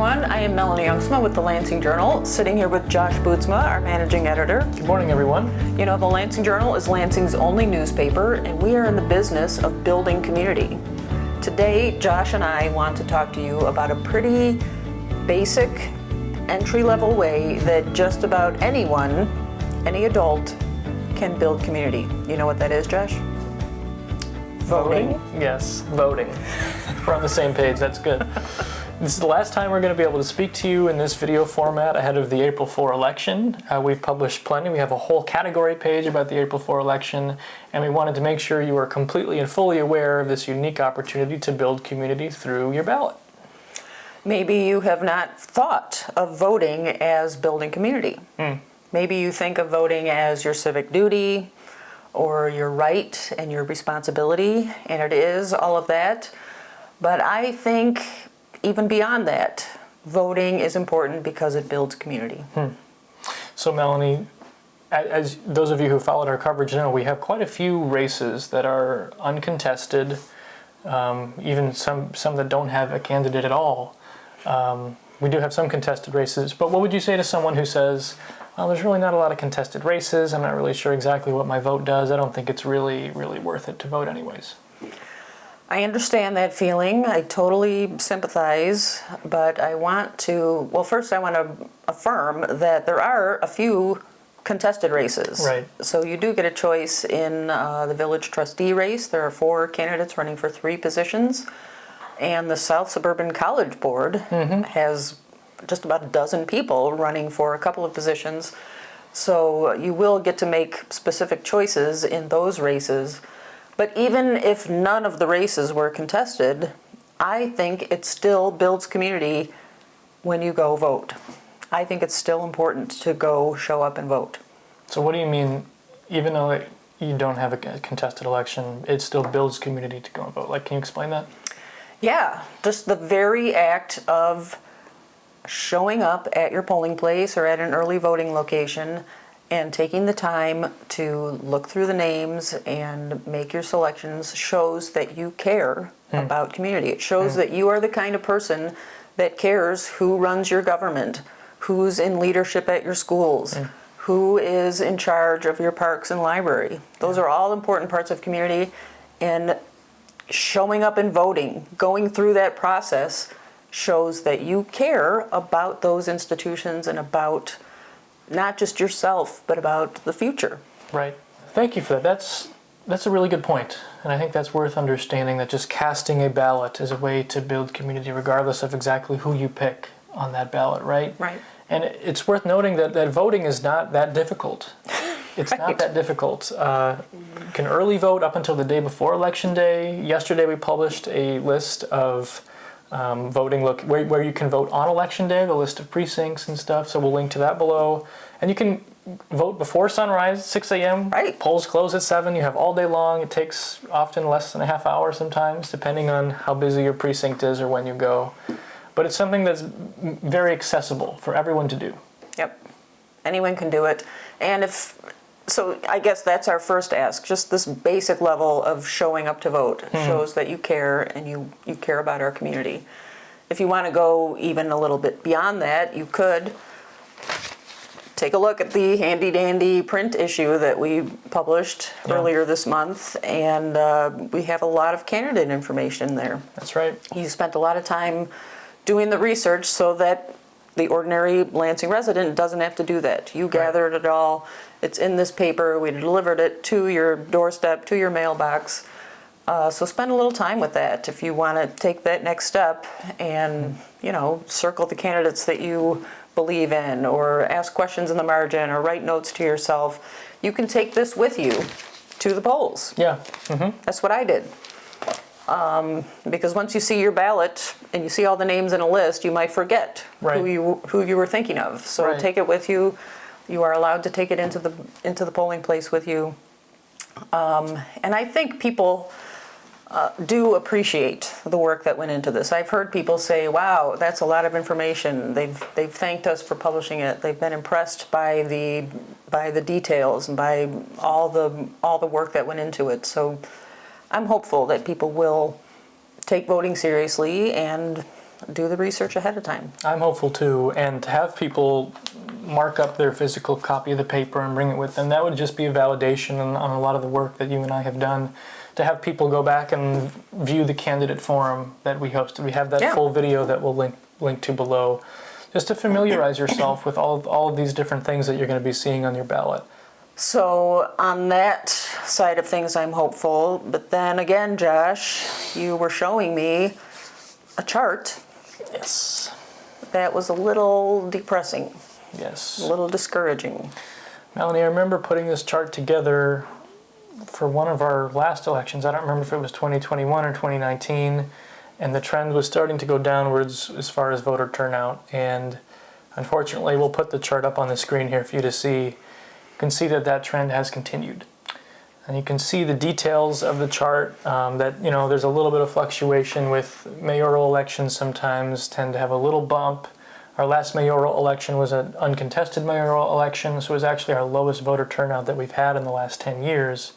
everyone. I am Melanie with the Lansing Journal, sitting here with Josh Bootsma, our managing editor. Good morning, everyone. You know, the Lansing Journal is Lansing's only newspaper, and we are in the business of building community. Today, Josh and I want to talk to you about a pretty basic, entry-level way that just about anyone, any adult, can build community. You know what that is, Josh? Voting. Yes, voting. We're on the same page. That's good. This is the last time we're going to be able to speak to you in this video format ahead of the April 4 election. We've published plenty. We have a whole category page about the April 4 election, and we wanted to make sure you are completely and fully aware of this unique opportunity to build community through your ballot. Maybe you have not thought of voting as building community. Maybe you think of voting as your civic duty or your right and your responsibility, and it is all of that. But I think even beyond that, voting is important because it builds community. So Melanie, as those of you who followed our coverage know, we have quite a few races that are uncontested, even some that don't have a candidate at all. We do have some contested races, but what would you say to someone who says, well, there's really not a lot of contested races, I'm not really sure exactly what my vote does, I don't think it's really worth it to vote anyways? I understand that feeling. I totally sympathize, but I want to, well, first I want to affirm that there are a few contested races. Right. So you do get a choice in the village trustee race. There are 4 candidates running for 3 positions, and the South Suburban College Board has just about a dozen people running for a couple of positions. So you will get to make specific choices in those races. But even if none of the races were contested, I think it still builds community when you go vote. I think it's still important to go show up and vote. So what do you mean, even though you don't have a contested election, it still builds community to go and vote? Like, can you explain that? Yeah, just the very act of showing up at your polling place or at an early voting location and taking the time to look through the names and make your selections shows that you care about community. It shows that you are the kind of person that cares who runs your government, who's in leadership at your schools, who is in charge of your parks and library. Those are all important parts of community, and showing up and voting, going through that process, shows that you care about those institutions and about not just yourself, but about the future. Right. Thank you for that. That's a really good point. And I think that's worth understanding, that just casting a ballot is a way to build community regardless of exactly who you pick on that ballot, right? Right. And it's worth noting that voting is not that difficult. It's not that difficult. You can early vote up until the day before Election Day. Yesterday we published a list of voting where you can vote on Election Day, the list of precincts and stuff, so we'll link to that below. And you can vote before sunrise, 6 a.m. Right. Polls close at 7. You have all day long. It takes often less than a half hour sometimes, depending on how busy your precinct is or when you go. But it's something that's very accessible for everyone to do. Yep. Anyone can do it. And so I guess that's our first ask, just this basic level of showing up to vote shows that you care and you care about our community. If you want to go even a little bit beyond that, you could take a look at the handy-dandy print issue that we published earlier this month, and we have a lot of candidate information there. That's right. You spent a lot of time doing the research so that the ordinary Lansing resident doesn't have to do that. You gathered it all. It's in this paper. We delivered it to your doorstep, to your mailbox. So spend a little time with that if you want to take that next step and, circle the candidates that you believe in, or ask questions in the margin, or write notes to yourself. You can take this with you to the polls. Yeah. That's what I did. Because once you see your ballot and you see all the names in a list, you might forget who you were thinking of. So take it with you. You are allowed to take it into the polling place with you. And I think people do appreciate the work that went into this. I've heard people say, "Wow, that's a lot of information." They've thanked us for publishing it. They've been impressed by the details and by all the work that went into it. So I'm hopeful that people will take voting seriously and do the research ahead of time. I'm hopeful too, and to have people mark up their physical copy of the paper and bring it with them, that would just be a validation on a lot of the work that you and I have done. To have people go back and view the candidate forum that we hosted. We have that full video that we'll link to below, just to familiarize yourself with all of these different things that you're going to be seeing on your ballot. So on that side of things, I'm hopeful. But then again, Josh, you were showing me a chart. Yes. That was a little depressing. Yes. A little discouraging. Melanie, I remember putting this chart together for one of our last elections. I don't remember if it was 2021 or 2019, and the trend was starting to go downwards as far as voter turnout. And unfortunately, we'll put the chart up on the screen here for you to see. You can see that trend has continued. And you can see the details of the chart, that, you know, there's a little bit of fluctuation with mayoral elections sometimes tend to have a little bump. Our last mayoral election was an uncontested mayoral election, so it was actually our lowest voter turnout that we've had in the last 10 years.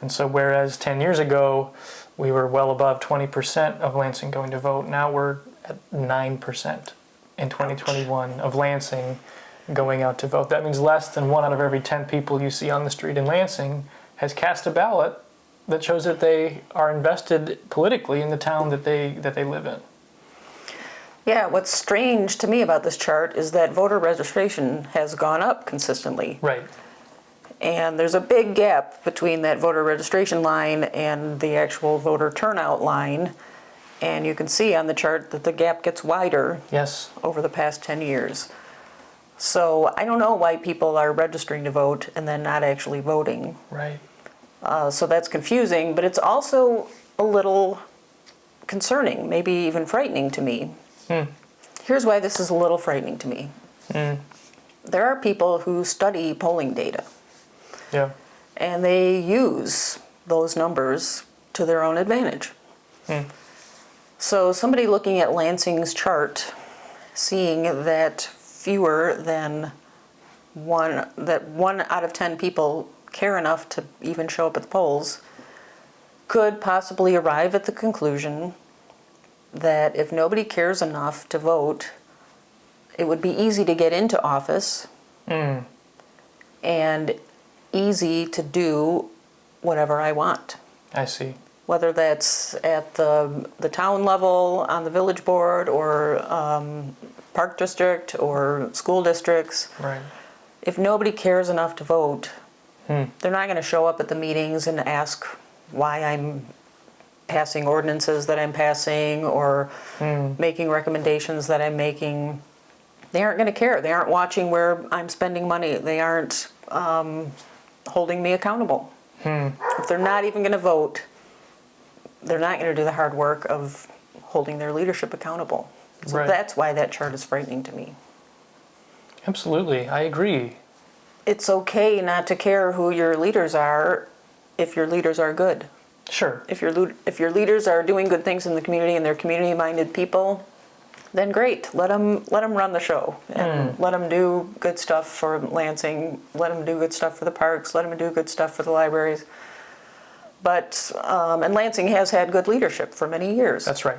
And so whereas 10 years ago, we were well above 20% of Lansing going to vote, now we're at 9% in 2021 of Lansing going out to vote. That means less than 1 out of every 10 people you see on the street in Lansing has cast a ballot that shows that they are invested politically in the town that they live in. Yeah, what's strange to me about this chart is that voter registration has gone up consistently. Right. And there's a big gap between that voter registration line and the actual voter turnout line. And you can see on the chart that the gap gets wider over the past 10 years. So I don't know why people are registering to vote and then not actually voting. Right. So that's confusing, but it's also a little concerning, maybe even frightening to me. Here's why this is a little frightening to me. There are people who study polling data. Yeah. And they use those numbers to their own advantage. So somebody looking at Lansing's chart, seeing that one out of 10 people care enough to even show up at the polls, could possibly arrive at the conclusion that if nobody cares enough to vote, it would be easy to get into office and easy to do whatever I want. I see. Whether that's at the town level, on the village board, or park district, or school districts. Right. If nobody cares enough to vote, they're not going to show up at the meetings and ask why I'm passing ordinances that I'm passing or making recommendations that I'm making. They aren't going to care. They aren't watching where I'm spending money. They aren't holding me accountable. If they're not even going to vote, they're not going to do the hard work of holding their leadership accountable. So that's why that chart is frightening to me. Absolutely, I agree. It's okay not to care who your leaders are if your leaders are good. Sure. If your leaders are doing good things in the community and they're community-minded people, then great. Let them run the show and let them do good stuff for Lansing. Let them do good stuff for the parks. Let them do good stuff for the libraries. But and Lansing has had good leadership for many years. That's right.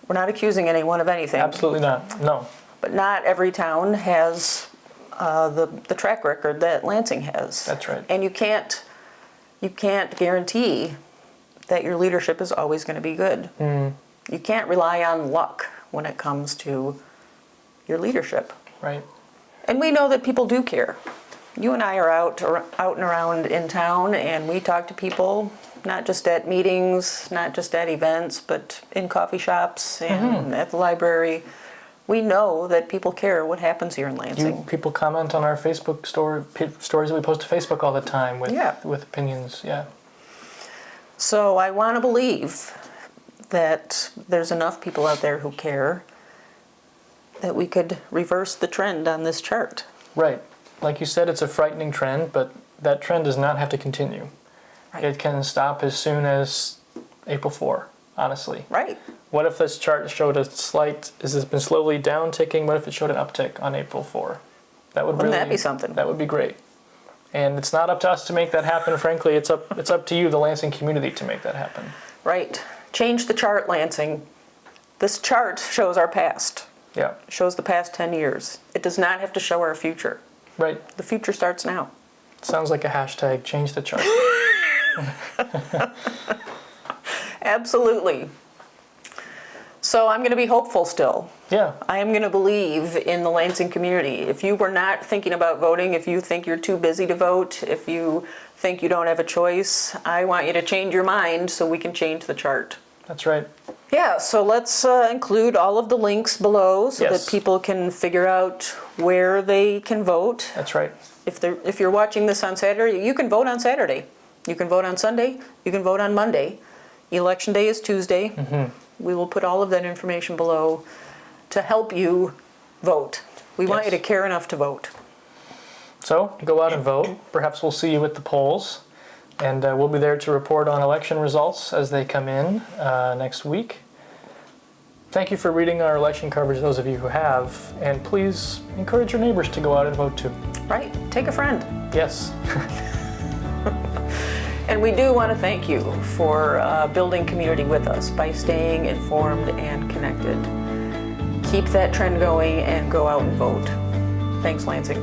We're not accusing anyone of anything. Absolutely not. No. But not every town has the track record that Lansing has. That's right. And you can't guarantee that your leadership is always going to be good. You can't rely on luck when it comes to your leadership. Right. And we know that people do care. You and I are out and around in town, and we talk to people, not just at meetings, not just at events, but in coffee shops and at the library. We know that people care what happens here in Lansing. People comment on our Facebook stories that we post to Facebook all the time with opinions. Yeah. So I want to believe that there's enough people out there who care that we could reverse the trend on this chart. Right. Like you said, it's a frightening trend, but that trend does not have to continue. Right. It can stop as soon as April 4, honestly. Right. What if this chart showed a slight, has this been slowly down ticking? What if it showed an uptick on April 4? Wouldn't that be something? That would be great. And it's not up to us to make that happen, frankly. It's up to you, the Lansing community, to make that happen. Right. Change the chart, Lansing. This chart shows our past. Yeah. It shows the past 10 years. It does not have to show our future. Right. The future starts now. Sounds like a hashtag, change the chart. Absolutely. So I'm going to be hopeful still. Yeah. I am going to believe in the Lansing community. If you were not thinking about voting, if you think you're too busy to vote, if you think you don't have a choice, I want you to change your mind so we can change the chart. That's right. Yeah, so let's include all of the links below so Yes. that people can figure out where they can vote. That's right. If you're watching this on Saturday, you can vote on Saturday. You can vote on Sunday. You can vote on Monday. Election day is Tuesday. We will put all of that information below to help you vote. We want you Yes. to care enough to vote. So go out and vote. Perhaps we'll see you at the polls. And we'll be there to report on election results as they come in next week. Thank you for reading our election coverage, those of you who have. And please encourage your neighbors to go out and vote too. Right? Take a friend. Yes. And we do want to thank you for building community with us by staying informed and connected. Keep that trend going and go out and vote. Thanks, Lansing.